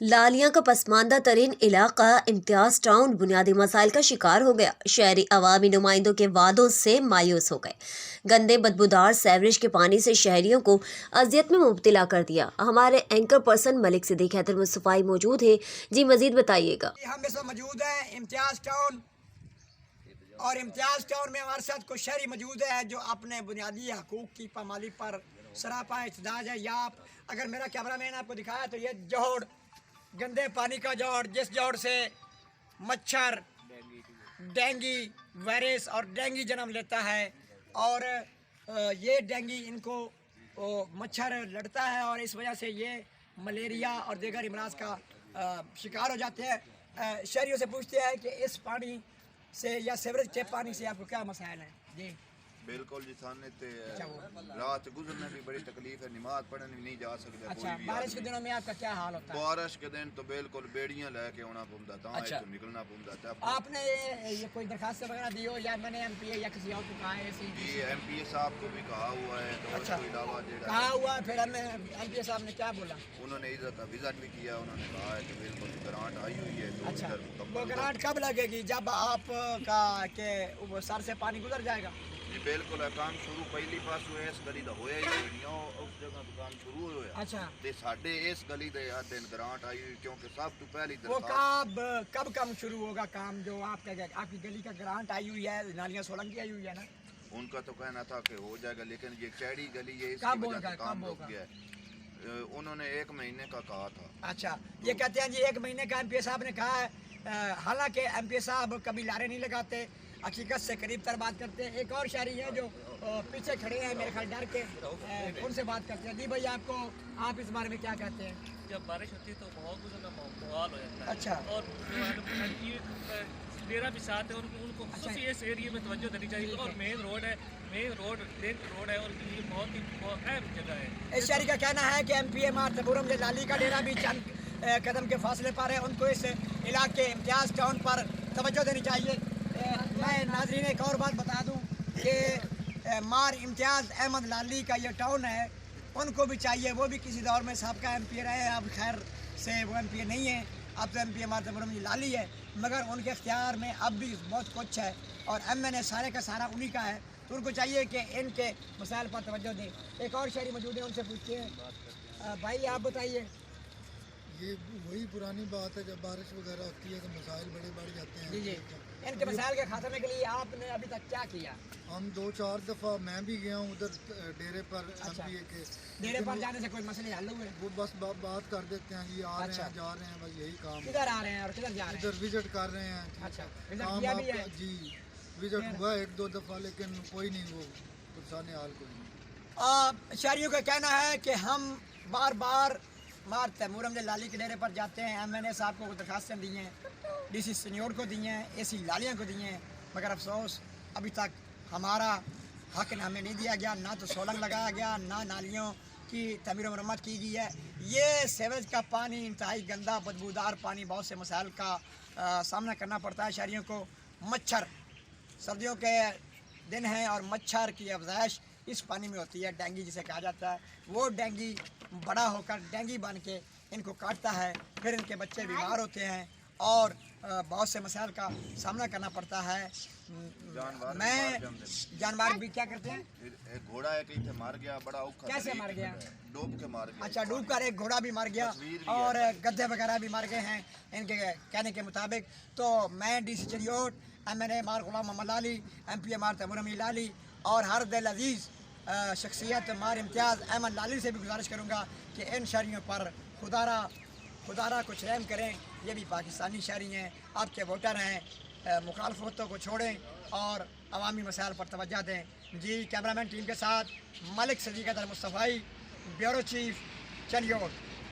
لالیاں کا پسماندہ ترین علاقہ امتیاز ٹاؤن بنیادی مسائل کا شکار ہو گیا۔ شہری عوامی نمائندوں کے وعدوں سے مایوس ہو گئے۔ گندے بدبودار سیوریج کے پانی سے شہریوں کو اذیت میں مبتلا کر دیا۔ ہمارے اینکر پرسن ملک صدیق حیدر مصطفی موجود ہیں۔ جی مزید بتائیے گا۔ ہم اس وقت موجود ہیں امتیاز ٹاؤن، اور امتیاز ٹاؤن میں ہمارے ساتھ کچھ شہری موجود ہیں جو اپنے بنیادی حقوق کی پامالی پر سراپا احتجاج ہے۔ یا اگر میرا کیمرہ مین آپ کو دکھایا تو یہ جوڑ، گندے پانی کا جوڑ، جس جوڑ سے مچھر، ڈینگی وائرس اور ڈینگی جنم لیتا ہے، اور یہ ڈینگی ان کو مچھر لڑتا ہے اور اس وجہ سے یہ ملیریا اور دیگر امراض کا شکار ہو جاتے ہیں۔ شہریوں سے پوچھتے ہیں کہ اس پانی سے یا سیوریج کے پانی سے آپ کو کیا مسائل ہیں؟ جی بالکل جی، سامنے تے رات گزرنے بھی بڑی تکلیف ہے، نماز پڑھنے بھی نہیں جا سکتا۔ اچھا، بارش کے دنوں میں آپ کا کیا حال ہوتا ہے؟ بارش کے دن تو بالکل بیڑیاں لے کے ہونا پڑتا تھا، اچھا، نکلنا پڑتا تھا۔ آپ نے یہ کوئی درخواست وغیرہ دی ہو یا میں نے ایم پی اے یا کسی اور کو کہا ہے؟ جی ایم پی اے صاحب کو بھی کہا ہوا ہے، تو اس کے علاوہ کہا ہوا ہے، پھر ہمیں ایم پی اے صاحب نے کیا بولا؟ انہوں نے ادھر کا وزٹ بھی کیا، انہوں نے کہا ہے کہ بالکل گرانٹ آئی ہوئی ہے۔ اچھا، وہ گرانٹ کب لگے گی؟ جب آپ کا کہ سر سے پانی گزر جائے گا؟ جی بالکل ہے، کام شروع پہلی پاس ہوئے اس گلی دا ہویا ہی نہیں، اس جگہ تو کام شروع ہویا۔ اچھا، تے ساڈے اس گلی دے دن گرانٹ آئی ہوئی، کیونکہ سب تو پہلی وہ درخواست کب کام شروع ہوگا کام جو آپ کی گلی کا گرانٹ آئی ہوئی ہے، نالیاں سولنگی آئی ہوئی ہے نا؟ ان کا تو کہنا تھا کہ ہو جائے گا، لیکن یہ چیڑی گلی ہے، اس کب کی وجہ ہوگا؟ سے کام رک گیا ہے۔ انہوں نے 1 مہینے کا کہا تھا۔ اچھا، یہ کہتے ہیں جی 1 مہینے کا ایم پی اے صاحب نے کہا ہے، حالانکہ ایم پی اے صاحب کبھی لارے نہیں لگاتے، حقیقت سے قریب تر بات کرتے ہیں۔ ایک اور شہری ہے جو پیچھے کھڑے ہیں میرے خیال ڈر کے، ان سے بات کرتے ہیں۔ جی بھائی، آپ اس بارے میں کیا کہتے ہیں؟ جب بارش ہوتی ہے تو بہت گزرنا محال ہو جاتا ہے۔ اچھا، اور میرا بھی ساتھ ہے، ان کو خصوصی اس ایریے میں توجہ دینی چاہیے، اور مین روڈ ہے، لنک روڈ ہے، اور یہ بہت ہی اہم جگہ ہے۔ اس شہری کا کہنا ہے کہ ایم پی اے مارتبورم لالی کا ڈیرا بھی چند قدم کے فاصلے پر ہے، ان کو اس علاقے امتیاز ٹاؤن پر توجہ دینی چاہیے۔ میں ناظرین ایک اور بات بتا دوں کہ مار امتیاز احمد لالی کا یہ ٹاؤن ہے، ان کو بھی چاہیے، وہ بھی کسی دور میں سابقہ ایم پی اے رہے ہیں، اب خیر سے وہ ایم پی اے نہیں ہیں، اب تو ایم پی اے مارتبورم لالی ہے، مگر ان کے اختیار میں اب بھی بہت کچھ ہے، اور ایم این اے سارے کا سارا انہی کا ہے، تو ان کو چاہیے کہ ان کے مسائل پر توجہ دیں۔ ایک اور شہری موجود ہے، ان سے پوچھتے ہیں۔ بھائی آپ بتائیے۔ یہ وہی پرانی بات ہے، جب بارش وغیرہ ہوتی ہے تو مسائل بڑے بڑھ جاتے ہیں۔ جی جی، ان کے مسائل کے خاتمے کے لیے آپ نے ابھی تک کیا کیا؟ ہم 2-4 دفعہ میں بھی گیا ہوں ادھر ڈیرے پر، ایم پی اے کے ڈیرے پر جانے سے کوئی مسئلے حل ہوئے؟ وہ بس بات کر دیتے ہیں، جی آ رہے ہیں جا رہے ہیں، بس یہی کام ہے۔ کدھر آ رہے ہیں اور کدھر جا رہے ہیں؟ ادھر وزٹ کر رہے ہیں۔ اچھا، وزٹ کام کیا بھی ہے؟ جی وزٹ ہوا 1-2 دفعہ، لیکن کوئی نہیں، وہ پرسان حال کوئی نہیں۔ شہریوں کا کہنا ہے کہ ہم بار بار مارتبورم لالی کے ڈیرے پر جاتے ہیں، ایم این اے صاحب کو درخواستیں دی ہیں، ڈی سی سنیور کو دی ہیں، اے سی لالیاں کو دی ہیں، مگر افسوس ابھی تک ہمارا حق ہمیں نہیں دیا گیا، نہ تو سولنگ لگایا گیا، نہ نالیوں کی تعمیر و مرمت کی گئی ہے۔ یہ سیوریج کا پانی انتہائی گندا بدبودار پانی، بہت سے مسائل کا سامنا کرنا پڑتا ہے شہریوں کو۔ مچھر، سردیوں کے دن ہیں اور مچھر کی افزائش اس پانی میں ہوتی ہے، ڈینگی جسے کہا جاتا ہے، وہ ڈینگی بڑا ہو کر ڈینگی بن کے ان کو کاٹتا ہے، پھر ان کے بچے بیمار ہوتے ہیں اور بہت سے مسائل کا سامنا کرنا پڑتا ہے۔ میں جانور بھی کیا کرتے ہیں؟ ایک گھوڑا ہے کہ مار گیا، بڑا اوکھا۔ کیسے مر گیا؟ ڈوب کے مار گیا۔ اچھا، ڈوب کر ایک گھوڑا بھی مر گیا اور گدھے وغیرہ بھی مر گئے ہیں ان کے کہنے کے مطابق۔ تو میں D C Chiniot, M N اے مار غلام محمد لالی، ایم پی اے مارتبورم لالی اور ہر دل عزیز شخصیت مار امتیاز احمد لالی سے بھی گزارش کروں گا کہ ان شہریوں پر خدا را کچھ رحم کریں، یہ بھی پاکستانی شہری ہیں، آپ کے ووٹر ہیں، مخالفتوں کو چھوڑیں اور عوامی مسائل پر توجہ دیں۔ جی، کیمرہ مین ٹیم کے ساتھ ملک صدیق حیدر مصطفی، بیورو چیف، چلیوٹ۔